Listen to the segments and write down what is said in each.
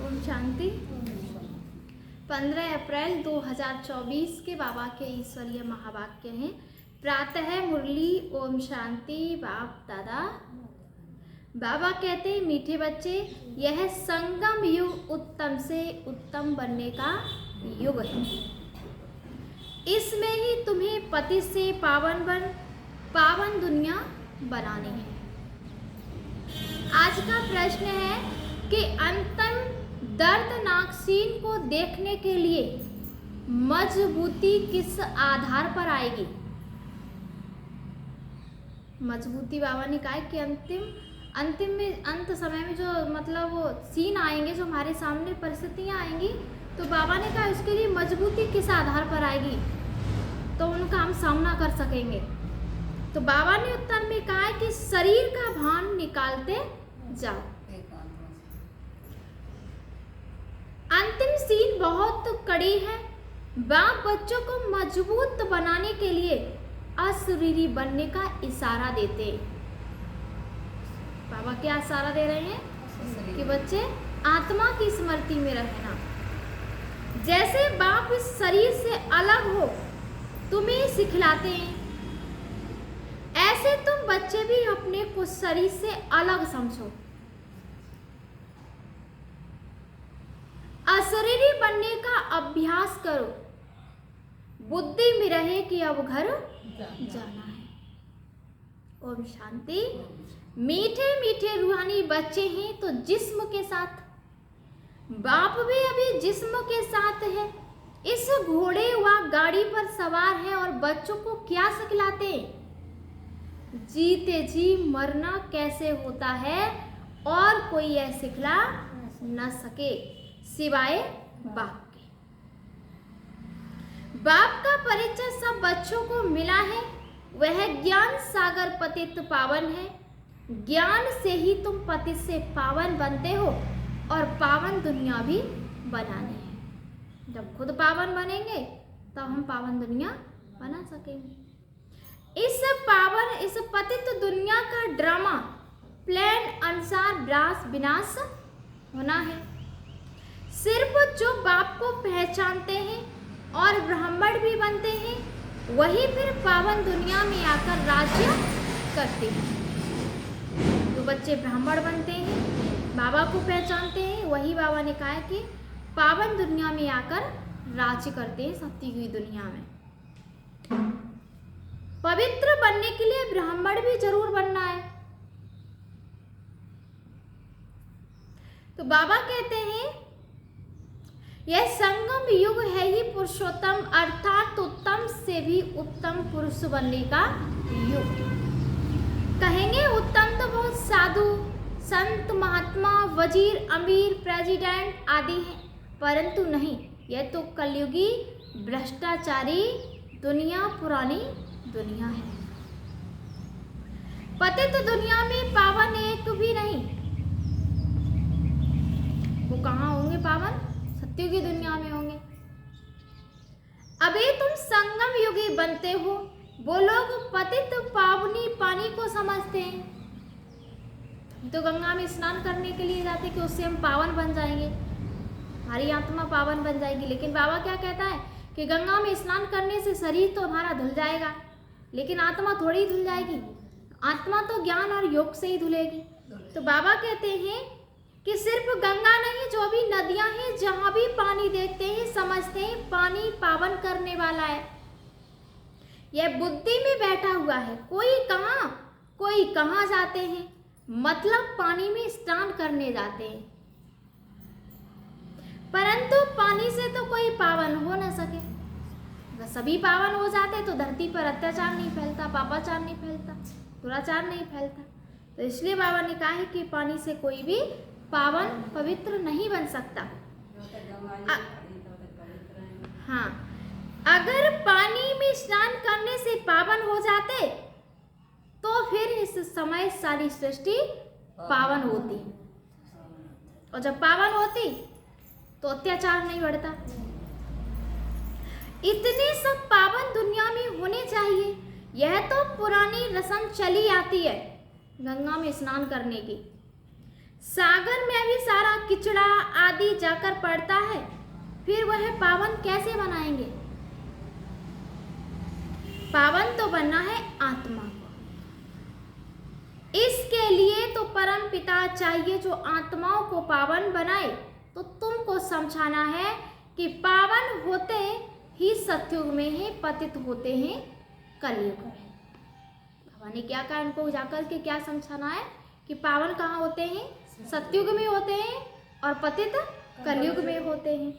ओम शांति। 15 अप्रैल 2024 के बाबा के ईश्वरीय महावाक्य हैं। प्रातः मुरली ओम शांति। बाप दादा बाबा कहते हैं, मीठे बच्चे, यह संगम युग उत्तम से उत्तम बनने का युग है। इसमें ही तुम्हें पति से पावन दुनिया बनानी है। आज का प्रश्न है कि अंतिम दर्दनाक सीन को देखने के लिए मजबूती किस आधार पर आएगी। मजबूती बाबा ने कहा कि अंत समय में जो मतलब वो सीन आएंगे, जो हमारे सामने परिस्थितियां आएंगी, तो बाबा ने कहा उसके लिए मजबूती किस आधार पर आएगी तो उनका हम सामना कर सकेंगे। तो बाबा ने उत्तर में कहा है कि शरीर का भान निकालते जाओ। अंतिम सीन बहुत कड़ी है। बाप बच्चों को मजबूत बनाने के लिए अशरीरी बनने का इशारा देते हैं। बाबा क्या इशारा दे रहे हैं कि बच्चे आत्मा की स्मृति में रहना। जैसे बाप इस शरीर से अलग हो तुम्हें सिखलाते हैं, ऐसे तुम बच्चे भी अपने को शरीर से अलग समझो। अशरीरी बनने का अभ्यास करो। बुद्धि में रहे कि अब घर जाना है। ओम शांति। मीठे मीठे रूहानी बच्चे हैं तो जिस्म के साथ, बाप भी अभी जिस्म के साथ है। इस घोड़े व गाड़ी पर सवार है और बच्चों को क्या सिखलाते हैं? जीते जी मरना कैसे होता है और कोई यह सिखला न सके सिवाय बाप के। बाप का परिचय सब बच्चों को मिला है। वह ज्ञान सागर पतित पावन है। ज्ञान से ही तुम पतित से पावन बनते हो और पावन दुनिया भी बनानी है। जब खुद पावन बनेंगे तब हम पावन दुनिया बना सकेंगे। इस पतित दुनिया का ड्रामा प्लान अनुसार विनाश होना है। सिर्फ जो बाप को पहचानते हैं और ब्राह्मण भी बनते हैं, वही फिर पावन दुनिया में आकर राज्य करते हैं। जो बच्चे ब्राह्मण बनते हैं, बाबा को पहचानते हैं, वही बाबा ने कहा है कि पावन दुनिया में आकर राज्य करते हैं, सत्य की दुनिया में। पवित्र बनने के लिए ब्राह्मण भी जरूर बनना है। तो बाबा कहते हैं यह संगम युग है ही पुरुषोत्तम, अर्थात उत्तम से भी उत्तम पुरुष बनने का युग। कहेंगे उत्तम तो बहुत साधु संत महात्मा वजीर अमीर प्रेसिडेंट आदि हैं, परंतु नहीं, यह तो कलयुगी भ्रष्टाचारी दुनिया, पुरानी दुनिया है। पतित दुनिया में पावन एक भी नहीं। वो कहाँ होंगे पावन? सत्य की दुनिया में होंगे। अभी तुम संगम युगी बनते हो। वो लोग पतित पावनी पानी को समझते हैं। तो गंगा में स्नान करने के लिए जाते कि उससे हम पावन बन जाएंगे, हमारी आत्मा पावन बन जाएगी। लेकिन बाबा क्या कहता है कि गंगा में स्नान करने से शरीर तो हमारा धुल जाएगा, लेकिन आत्मा थोड़ी धुल जाएगी। आत्मा तो ज्ञान और योग से ही धुलेगी। तो बाबा कहते हैं कि सिर्फ गंगा नहीं, जो भी नदियां हैं, जहां भी पानी देखते हैं, समझते हैं पानी पावन करने वाला है। यह बुद्धि में बैठा हुआ है। कोई कहाँ जाते हैं, मतलब पानी में स्नान करने जाते हैं, परंतु पानी से तो कोई पावन हो न सके। अगर सभी पावन हो जाते तो धरती पर अत्याचार नहीं फैलता, पापाचार नहीं फैलता, दुराचार नहीं फैलता। तो इसलिए बाबा ने कहा है कि पानी से कोई भी पावन पवित्र नहीं बन सकता। हाँ, अगर पानी में स्नान करने से पावन हो जाते तो फिर इस समय सारी सृष्टि पावन होती, और जब पावन होती तो अत्याचार नहीं बढ़ता। इतने सब पावन दुनिया में होने चाहिए। यह तो पुरानी रस्म चली आती है गंगा में स्नान करने की। सागर में भी सारा किचड़ा आदि जाकर पड़ता है, फिर वह पावन कैसे बनाएंगे? पावन तो बनना है आत्मा को। इसके लिए तो परम पिता चाहिए जो आत्माओं को पावन बनाए। तो तुमको समझाना है कि पावन होते ही सतयुग में है, पतित होते हैं कलयुग में। बाबा ने क्या कहा, उनको जाकर के क्या समझाना है कि पावन कहाँ होते हैं? सतयुग में होते हैं और पतित कलयुग में होते हैं।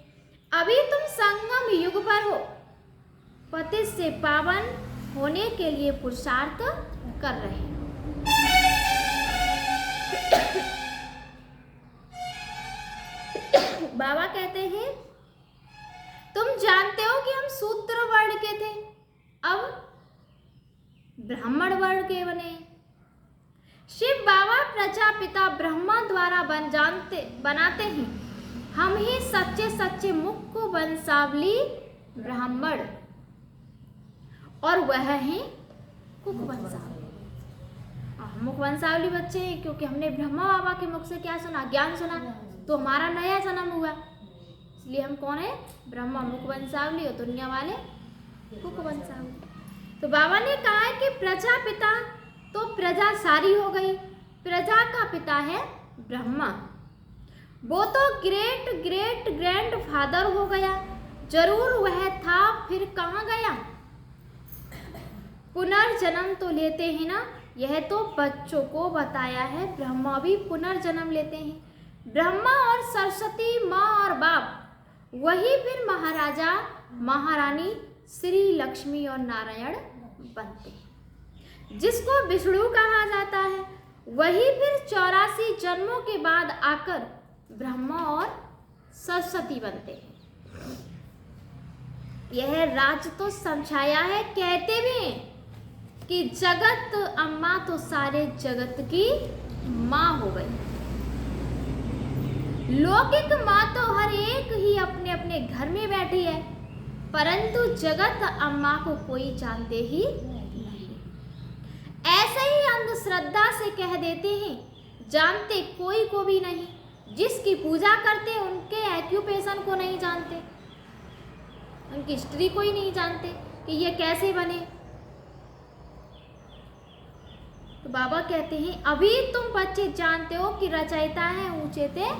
अभी तुम संगम युग पर हो, पतित से पावन होने के लिए पुरुषार्थ कर रहे हैं। बाबा कहते हैं तुम जानते हो कि हम शूद्र वर्ण के थे, अब ब्राह्मण वर्ण के बने। शिव बाबा प्रजापिता ब्रह्मा द्वारा बनाते हैं। हम ही सच्चे सच्चे मुख्य वंशावली ब्राह्मण और वह है कुक वंशावली। मुख वंशावली बच्चे हैं क्योंकि हमने ब्रह्मा बाबा के मुख से क्या सुना? ज्ञान सुना, तो हमारा नया जन्म हुआ, इसलिए हम कौन है? ब्रह्मा मुख वंशावली और दुनिया वाले कुक वंशावली। तो बाबा ने कहा है कि प्रजापिता तो प्रजा सारी हो गई, प्रजा का पिता है ब्रह्मा, वो तो ग्रेट ग्रेट ग्रैंड फादर हो गया, जरूर वह था, फिर कहाँ गया? पुनर्जन्म तो लेते हैं ना, यह तो बच्चों को बताया है, ब्रह्मा भी पुनर्जन्म लेते हैं। ब्रह्मा और सरस्वती माँ और बाप, वही फिर महाराजा महारानी श्री लक्ष्मी और नारायण बनते हैं। जिसको विष्णु कहा जाता है, वही फिर 84 जन्मों के बाद आकर ब्रह्मा और सरस्वती बनते हैं। यह राज तो समझाया है, कहते भी हैं कि जगत अम्मा तो सारे जगत की माँ हो गई। लौकिक माँ तो हर एक ही अपने अपने घर में बैठी है, परंतु जगत अम्मा को कोई जानते ही नहीं। ऐसे ही अंधश्रद्धा से कह देते हैं, जानते कोई को भी नहीं। जिसकी पूजा करते उनके ऑक्यूपेशन को नहीं जानते, उनकी हिस्ट्री को ही नहीं जानते कि ये कैसे बने। तो बाबा कहते हैं अभी तुम बच्चे जानते हो कि रचयिता है ऊंचे ते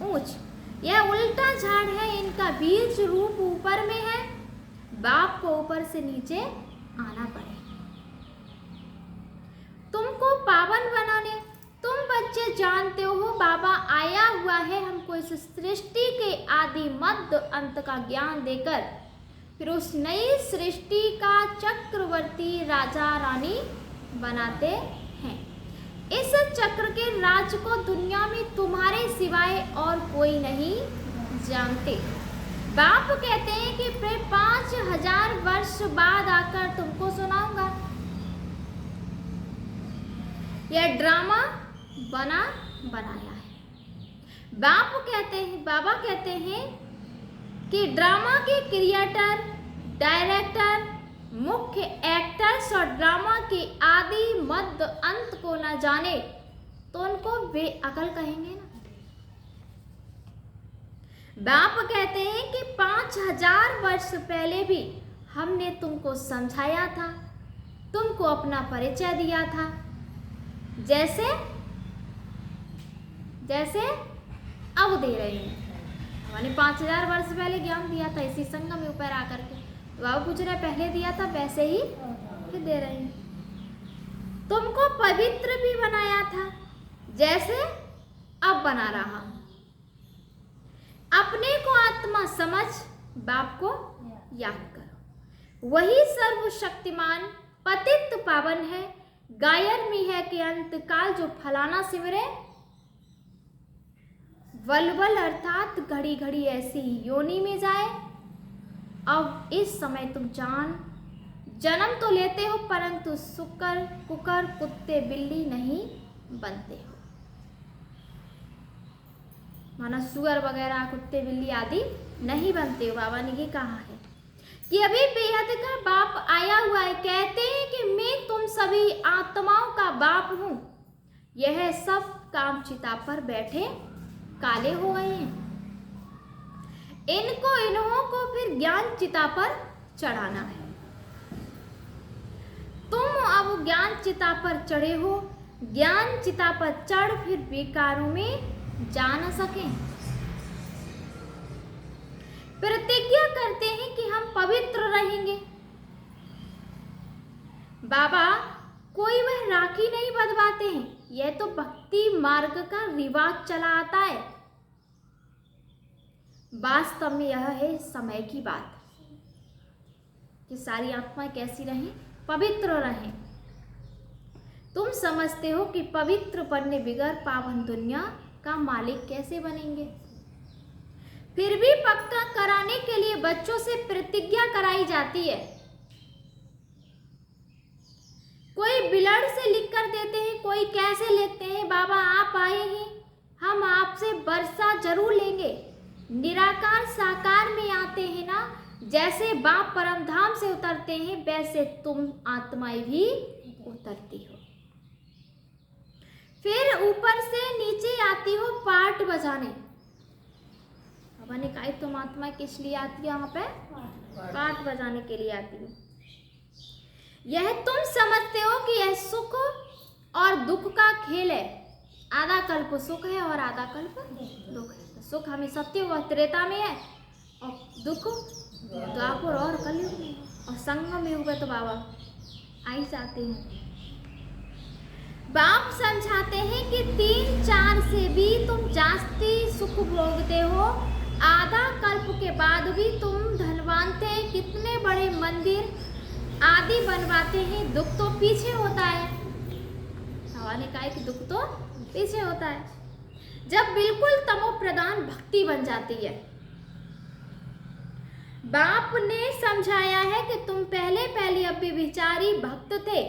ऊंच, यह उल्टा झाड़ है, इनका बीज रूप ऊपर में है, बाप को ऊपर से नीचे आना पड़े तुमको पावन बनाने। तुम बच्चे जानते हो बाबा आया हुआ है हमको इस सृष्टि के आदि मध्य अंत का ज्ञान देकर, फिर उस नई सृष्टि का चक्रवर्ती राजा रानी बनाते हैं। इस चक्र के राज को दुनिया में तुम्हारे सिवाय और कोई नहीं जानते। बाप कहते हैं कि फिर 5000 वर्ष बाद आकर तुमको सुनाऊंगा। यह ड्रामा बनाया है। बाबा कहते हैं कि ड्रामा के क्रिएटर, डायरेक्टर, मुख्य एक्टर्स और ड्रामा के आदि मध्य अंत को न जाने तो उनको बेअकल कहेंगे ना। बाप कहते हैं कि 5000 वर्ष पहले भी हमने तुमको समझाया था, तुमको अपना परिचय दिया था, जैसे अब दे रहे हैं। हमने 5000 वर्ष पहले ज्ञान दिया था इसी संगम में ऊपर आकर के, बाबा पूछ रहे पहले दिया था वैसे ही फिर दे रहे हैं। तुमको पवित्र भी बनाया था जैसे अब बना रहा हूं। अपने को आत्मा समझ बाप को याद करो, वही सर्वशक्तिमान पतित पावन है। गायर में है कि अंतकाल जो फलाना सिमरे, वलवल अर्थात घड़ी घड़ी ऐसी योनि में जाए। अब इस समय तुम जन्म तो लेते हो परंतु सुकर कुकर कुत्ते बिल्ली नहीं बनते हो, माना सुअर वगैरह कुत्ते बिल्ली आदि नहीं बनते हो। बाबा ने ये कहा है कि अभी बेहद का बाप आया हुआ है। कहते हैं कि मैं तुम सभी आत्माओं का बाप हूं। यह सब काम चिता पर बैठे काले हो गए हैं, इन्हों को फिर ज्ञान चिता पर चढ़ाना है। तुम अब ज्ञान चिता पर चढ़े हो, ज्ञान चिता पर चढ़ फिर बेकारों में जा न सकें। प्रतिज्ञा करते हैं कि हम पवित्र रहेंगे। बाबा कोई वह राखी नहीं बंधवाते हैं, यह तो भक्ति मार्ग का रिवाज चला आता है। वास्तव में यह है समय की बात कि सारी आत्माएं कैसी रहें, पवित्र रहें। तुम समझते हो कि पवित्र बनने बिगैर पावन दुनिया का मालिक कैसे बनेंगे। फिर भी पक्का कराने के लिए बच्चों से प्रतिज्ञा कराई जाती है। कोई बिलड़ से लिख कर देते हैं, कोई कैसे लेते हैं। बाबा आप आए हैं, हम आपसे वर्षा जरूर लेंगे। निराकार साकार में आते हैं ना, जैसे बाप परमधाम से उतरते हैं वैसे तुम आत्माएं भी उतरती हो। फिर ऊपर से नीचे आती हो पाठ बजाने। बाबा ने कहा तुम आत्मा किस लिए आती है, यहाँ पे पाठ बजाने के लिए आती हो। यह तुम समझते हो कि यह सुख और दुख का खेल है। आधा कल्प सुख है और आधा कल्प दुख है। सुख हमें सत्य व त्रेता में है और दुख द्वापर और कलयुग में और संगम युग में तो बाबा आ ही जाते हैं। बाप समझाते हैं कि 3-4 से भी तुम जास्ती सुख भोगते हो। आधा कल्प के बाद भी तुम धनवान थे, कितने बड़े मंदिर आदि बनवाते हैं। दुख तो पीछे होता है। बाबा ने कहा कि दुख तो पीछे होता है जब बिल्कुल तमो प्रधान भक्ति बन जाती है। बाप ने समझाया है कि तुम पहले अव्यभिचारी भक्त थे,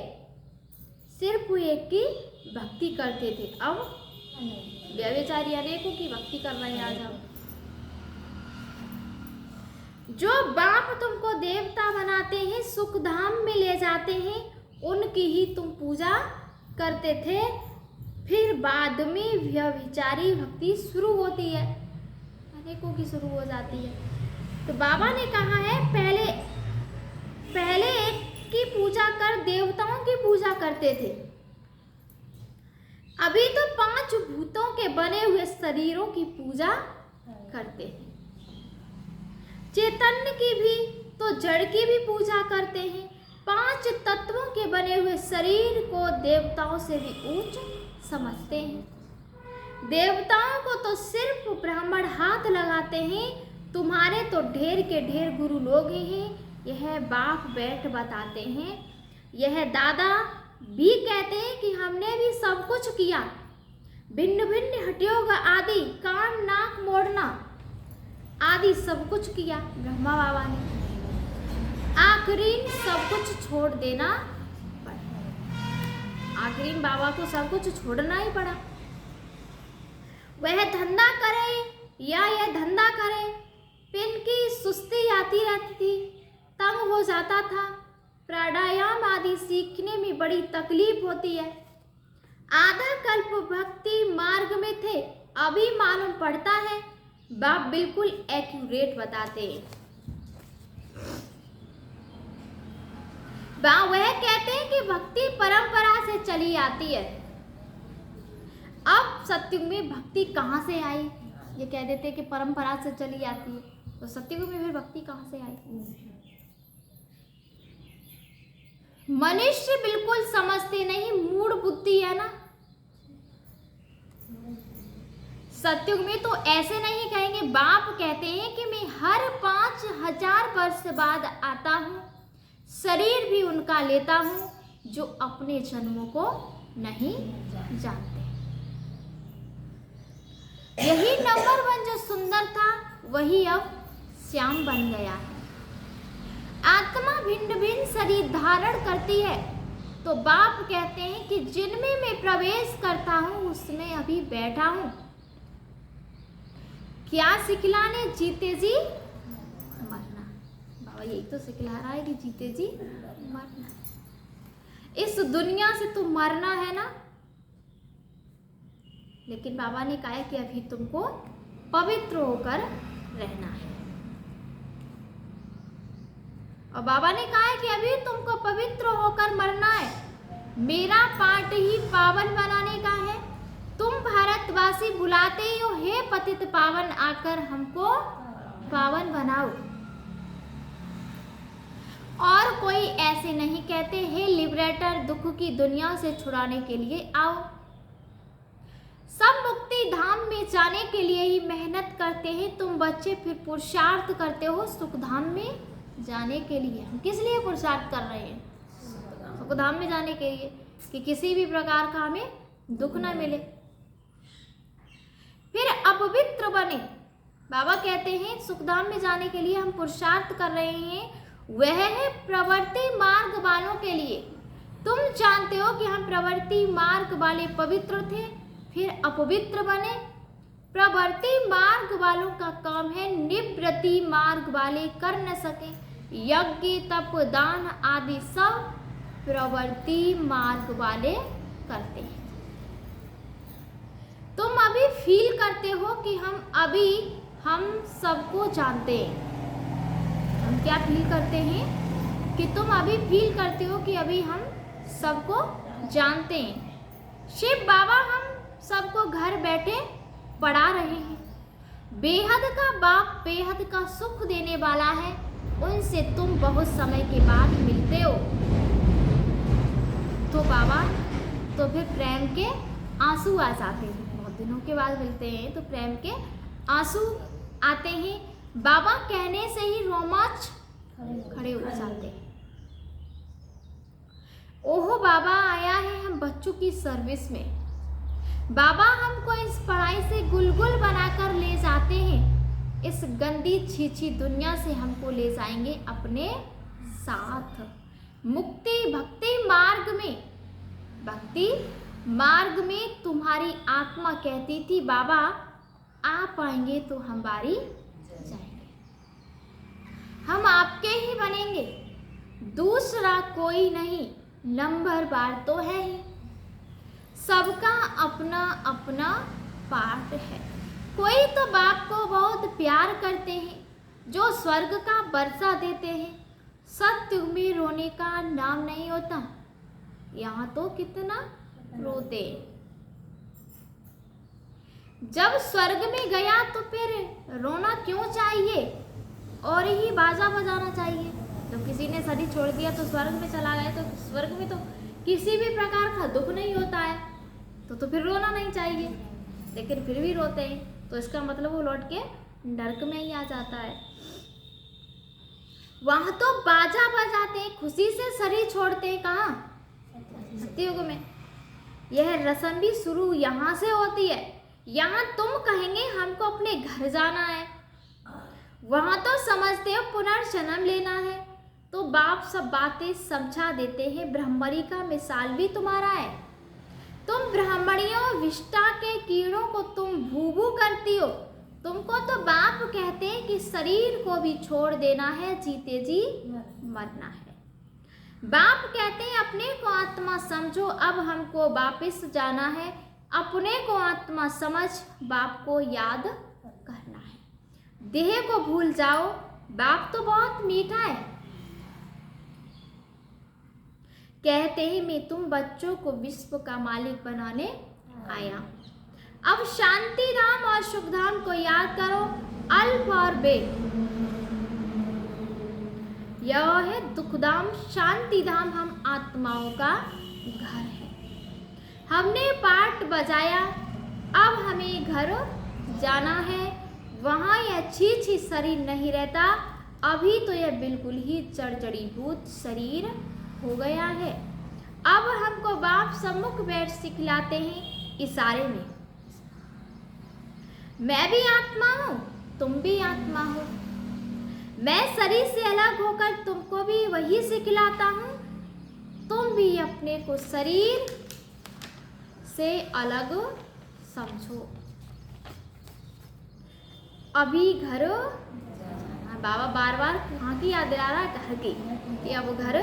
सिर्फ एक की भक्ति करते थे। अब व्यभिचारी अनेकों की भक्ति कर रहे हैं। आज हम जो बाप तुमको देवता बनाते हैं, सुख धाम में ले जाते हैं, उनकी ही तुम पूजा करते थे। फिर बाद में व्यभिचारी भक्ति शुरू होती है, अनेकों की शुरू हो जाती है। तो बाबा ने कहा है पहले एक की पूजा कर देवताओं की पूजा करते थे। अभी तो 5 भूतों के बने हुए शरीरों की पूजा करते हैं। चैतन्य की भी तो जड़ की भी पूजा करते हैं। 5 तत्वों के बने हुए शरीर को देवताओं से भी ऊंच समझते हैं। देवताओं को तो सिर्फ ब्राह्मण हाथ लगाते हैं, तुम्हारे तो ढेर के ढेर गुरु लोग हैं। यह बाप बैठ बताते हैं। यह दादा भी कहते हैं कि हमने भी सब कुछ किया। भिन्न भिन्न हठयोग आदि, कान नाक मोड़ना आदि सब कुछ किया ब्रह्मा बाबा ने। आखिरी सब कुछ छोड़ देना पड़ा। आखिरी बाबा को सब कुछ छोड़ना ही पड़ा। वह धंधा करे या यह धंधा करे, पिन की सुस्ती आती रहती थी, तंग हो जाता था। प्राणायाम आदि सीखने में बड़ी तकलीफ होती है। आधा कल्प भक्ति मार्ग में थे, अभी मालूम पड़ता है। बाप बिल्कुल एक्यूरेट बताते हैं। वह कहते हैं कि भक्ति परंपरा से चली आती है। अब सत्युग में भक्ति कहाँ से आई? ये कह देते हैं कि परंपरा से चली आती है, तो सत्युग में फिर भक्ति कहाँ से आई? मनुष्य बिल्कुल समझते नहीं, मूढ़ बुद्धि है ना। सत्युग में तो ऐसे नहीं कहेंगे। बाप कहते हैं कि मैं हर 5000 वर्ष बाद आता हूँ, शरीर भी उनका लेता हूँ जो अपने जन्मों को नहीं जानते। यही नंबर 1 जो सुंदर था वही अब श्याम बन गया है। आत्मा भिन्न भिन्न शरीर धारण करती है, तो बाप कहते हैं कि जिनमें मैं प्रवेश करता हूँ उसमें अभी बैठा हूँ। क्या सिखलाने? जीते जी मरना। बाबा यही तो सिखला रहा है कि जीते जी मरना। इस दुनिया से तो मरना है ना, लेकिन बाबा ने कहा कि अभी तुमको पवित्र होकर रहना है। और बाबा ने कहा है कि अभी तुमको पवित्र होकर मरना है, मेरा पाठ ही पावन बनाने का है। तुम भारतवासी बुलाते ही हो, हे पतित पावन आकर हमको पावन बनाओ। और कोई ऐसे नहीं कहते, हे लिबरेटर दुख की दुनिया से छुड़ाने के लिए आओ। सब मुक्ति धाम में जाने के लिए ही मेहनत करते हैं, तुम बच्चे फिर पुरुषार्थ करते हो सुख धाम में जाने के लिए। हम किस लिए पुरुषार्थ कर रहे हैं? सुख धाम में जाने के लिए, कि किसी भी प्रकार का हमें दुख ना मिले। फिर अपवित्र बने, बाबा कहते हैं सुखधाम में जाने के लिए हम पुरुषार्थ कर रहे हैं, वह है प्रवृत्ति मार्ग वालों के लिए। तुम जानते हो कि हम प्रवृत्ति मार्ग वाले पवित्र थे, फिर अपवित्र बने। प्रवृत्ति मार्ग वालों का काम है, निवृत्ति मार्ग वाले कर न सके। यज्ञ तप दान आदि सब प्रवृत्ति मार्ग वाले करते हैं। तुम अभी फील करते हो कि हम सबको जानते हैं। हम क्या फील करते हैं? कि तुम अभी फील करते हो कि अभी हम सबको जानते हैं। शिव बाबा हम सबको घर बैठे पढ़ा रहे हैं। बेहद का बाप बेहद का सुख देने वाला है, उनसे तुम बहुत समय के बाद मिलते हो। तो बाबा तो फिर प्रेम के आंसू आ जाते हैं। बहुत दिनों के बाद मिलते हैं तो प्रेम के आंसू आते हैं। बाबा कहने से ही रोमांच खड़े हो जाते हैं। ओहो बाबा आया है हम बच्चों की सर्विस में। बाबा हमको इस पढ़ाई से गुलगुल बनाकर ले जाते हैं। इस गंदी छीछी दुनिया से हमको ले जाएंगे अपने साथ। मुक्ति भक्ति मार्ग में तुम्हारी आत्मा कहती थी बाबा आप आएंगे तो हम बारी जाएंगे, हम आपके ही बनेंगे, दूसरा कोई नहीं, नंबरदार तो है ही। सबका अपना अपना पार्ट है। कोई तो बाप को बहुत प्यार करते हैं, जो स्वर्ग का वर्षा देते हैं। सत्युग में रोने का नाम नहीं होता, यहाँ तो कितना रोते। जब स्वर्ग में गया तो फिर रोना क्यों चाहिए और ही बाजा बजाना चाहिए। तो किसी ने शरीर छोड़ दिया तो स्वर्ग में चला गया, तो स्वर्ग में तो किसी भी प्रकार का दुख नहीं होता है, तो फिर रोना नहीं चाहिए। लेकिन फिर भी रोते हैं, तो इसका मतलब वो लौट के नरक में ही आ जाता है। वहां तो बाजा बजाते हैं, खुशी से शरीर छोड़ते हैं। कहाँ? सत्ययुग में। यह रस्म भी शुरू यहाँ से होती है। यहाँ तुम कहेंगे हमको अपने घर जाना है, वहां तो समझते हो पुनर्जन्म लेना है, तो बाप सब बातें समझा देते हैं। ब्रह्मरी का मिसाल भी तुम्हारा है। तुम ब्राह्मणियों विष्टा के कीड़ों को तुम भू करती हो। तुमको तो बाप कहते हैं कि शरीर को भी छोड़ देना है, जीते जी मरना है। बाप कहते हैं अपने को आत्मा समझो, अब हमको वापिस जाना है। अपने को आत्मा समझ, बाप को याद करना है। देह को भूल जाओ, बाप तो बहुत मीठा है। कहते हैं मैं तुम बच्चों को विश्व का मालिक बनाने आया। अब शांति धाम और सुख धाम को याद करो। अल्फ और बे, यह है दुख धाम। शांति धाम हम आत्माओं का घर है। हमने पाठ बजाया, अब हमें घर जाना है। वहाँ यह छी शरीर नहीं रहता, अभी तो यह बिल्कुल ही जड़जड़ीभूत शरीर हो गया है। अब हमको बाप सम्मुख बैठ सिखलाते हैं इशारे में। मैं भी आत्मा हूँ, तुम भी आत्मा हो। मैं शरीर से अलग होकर तुमको भी वही सिखलाता हूँ। तुम भी अपने को शरीर से अलग समझो। अभी घर, बाबा बार बार कहाँ की याद दिला रहा है? घर की, कि अब घर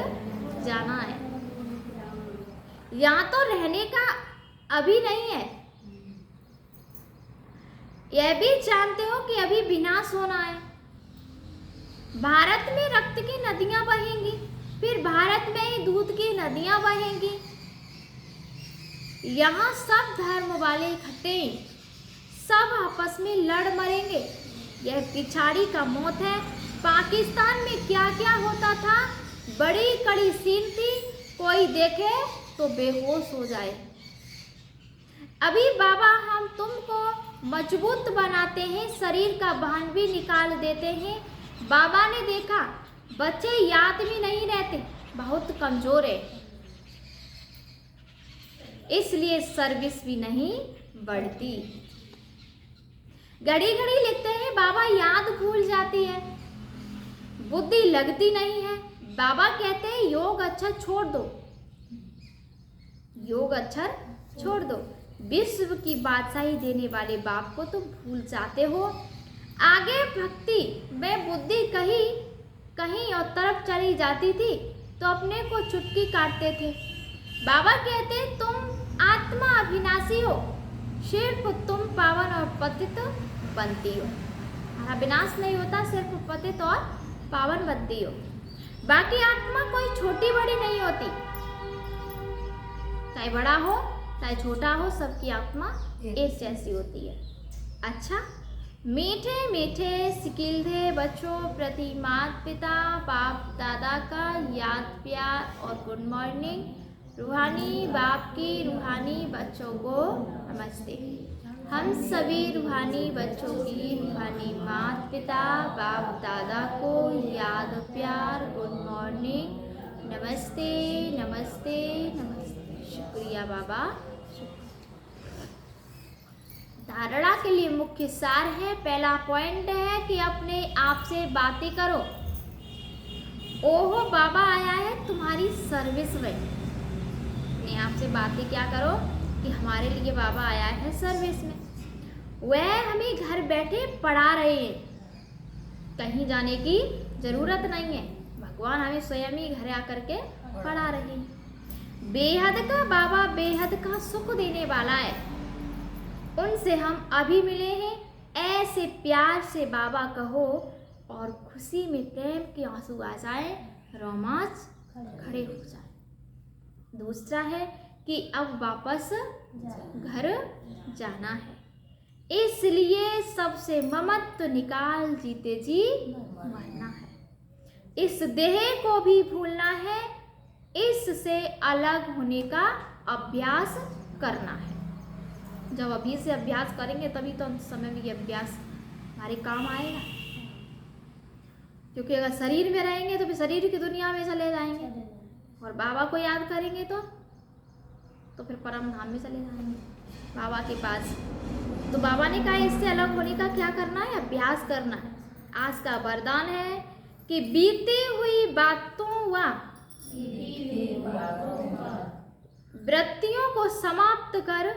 जाना है। यहाँ तो रहने का अभी नहीं है। यह भी जानते हो कि अभी विनाश होना है। भारत में रक्त की नदियां बहेंगी, फिर भारत में ही दूध की नदियां बहेंगी। यहाँ सब धर्म वाले इकट्ठे, सब आपस में लड़ मरेंगे। यह पिछाड़ी का मौत है। पाकिस्तान में क्या क्या होता था, बड़ी कड़ी सीन थी, कोई देखे तो बेहोश हो जाए। अभी बाबा हम तुमको मजबूत बनाते हैं, शरीर का भान भी निकाल देते हैं। बाबा ने देखा बच्चे याद भी नहीं रहते, बहुत कमजोर है, इसलिए सर्विस भी नहीं बढ़ती। घड़ी घड़ी लिखते हैं, बाबा याद भूल जाती है, बुद्धि लगती नहीं है। बाबा कहते हैं योग अक्षर छोड़ दो, योग अक्षर छोड़ दो। विश्व की बादशाही देने वाले बाप को तुम भूल जाते हो। आगे भक्ति में बुद्धि कहीं कहीं और तरफ चली जाती थी तो अपने को चुटकी काटते थे। बाबा कहते तुम आत्मा अविनाशी हो, सिर्फ तुम पावन और पतित बनती हो। हमारा विनाश नहीं होता, सिर्फ पतित और पावन बनती हो। बाकी आत्मा कोई छोटी बड़ी नहीं होती, चाहे बड़ा हो चाहे छोटा हो, सबकी आत्मा एक जैसी होती है। अच्छा, मीठे मीठे सिकिलधे बच्चों प्रति माता पिता बाप दादा का याद प्यार और गुड मॉर्निंग। रूहानी बाप की रूहानी बच्चों को नमस्ते। हम सभी रूहानी बच्चों की रूहानी माता पिता बाप दादा को याद प्यार गुड मॉर्निंग, नमस्ते नमस्ते नमस्ते। शुक्रिया बाबा। धारणा के लिए मुख्य सार है, पहला पॉइंट है कि अपने आप से बातें करो। ओहो बाबा आया है तुम्हारी सर्विस में। अपने आप से बातें क्या करो कि हमारे लिए बाबा आया है सर्विस में। वह हमें घर बैठे पढ़ा रहे हैं, कहीं जाने की जरूरत नहीं है। भगवान हमें स्वयं ही घर आकर के पढ़ा रहे हैं। बेहद का बाबा बेहद का सुख देने वाला है, उनसे हम अभी मिले हैं। ऐसे प्यार से बाबा कहो और खुशी में प्रेम के आंसू आ जाए, रोमांच खड़े हो जाए। दूसरा है कि अब वापस घर जाना है, इसलिए सबसे ममत्व निकाल जीते जी मरना है। इस देह को भी भूलना है, इससे अलग होने का अभ्यास करना है। जब अभी से अभ्यास करेंगे तभी तो अंत समय में ये अभ्यास हमारे काम आएगा। क्योंकि अगर शरीर में रहेंगे तो फिर शरीर की दुनिया में चले जाएंगे, और बाबा को याद करेंगे तो फिर परम धाम में चले जाएंगे बाबा के पास। तो बाबा ने कहा इससे अलग होने का क्या करना है, अभ्यास करना है। आज का वरदान है कि बीती हुई बातों व वृत्तियों को समाप्त कर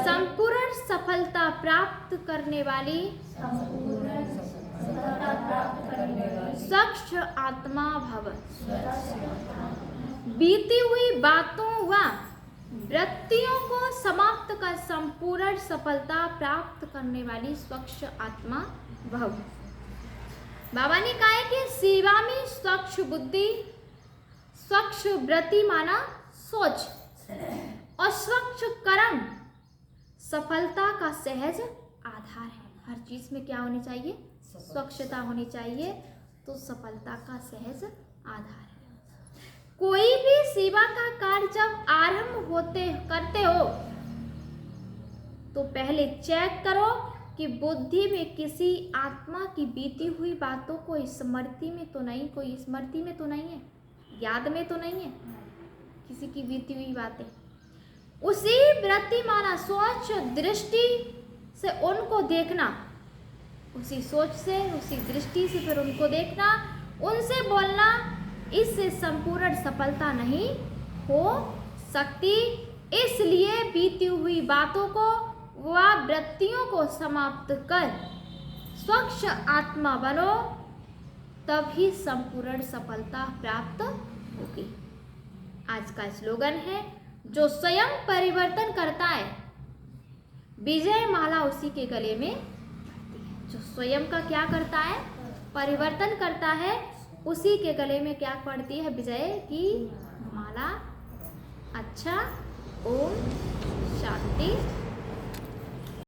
संपूर्ण सफलता प्राप्त करने वाली स्वच्छ आत्मा भव। बीती हुई बातों व वृत्तियों को समाप्त कर संपूर्ण सफलता प्राप्त करने वाली स्वच्छ आत्मा भव। बाबा ने कहा है कि सेवा में स्वच्छ बुद्धि, स्वच्छ वृत्ति माना सोच, और स्वच्छ कर्म सफलता का सहज आधार है। हर चीज में क्या होनी चाहिए, स्वच्छता होनी चाहिए, तो सफलता का सहज आधार है। कोई भी सेवा का कार्य जब आरंभ करते हो तो पहले चेक करो कि बुद्धि में किसी आत्मा की बीती हुई बातों को स्मृति में तो नहीं, कोई स्मृति में तो नहीं है, याद में तो नहीं है किसी की बीती हुई बातें। उसी वृत्ति माना सोच दृष्टि से उनको देखना, उसी सोच से उसी दृष्टि से फिर उनको देखना, उनसे बोलना, इससे संपूर्ण सफलता नहीं हो सकती। इसलिए बीती हुई बातों को व वृत्तियों को समाप्त कर स्वच्छ आत्मा बनो, तभी संपूर्ण सफलता प्राप्त होगी। आज का स्लोगन है, जो स्वयं परिवर्तन करता है विजय माला उसी के गले में। जो स्वयं का क्या करता है, परिवर्तन करता है, उसी के गले में क्या पड़ती है, विजय की माला। अच्छा, ओम शांति।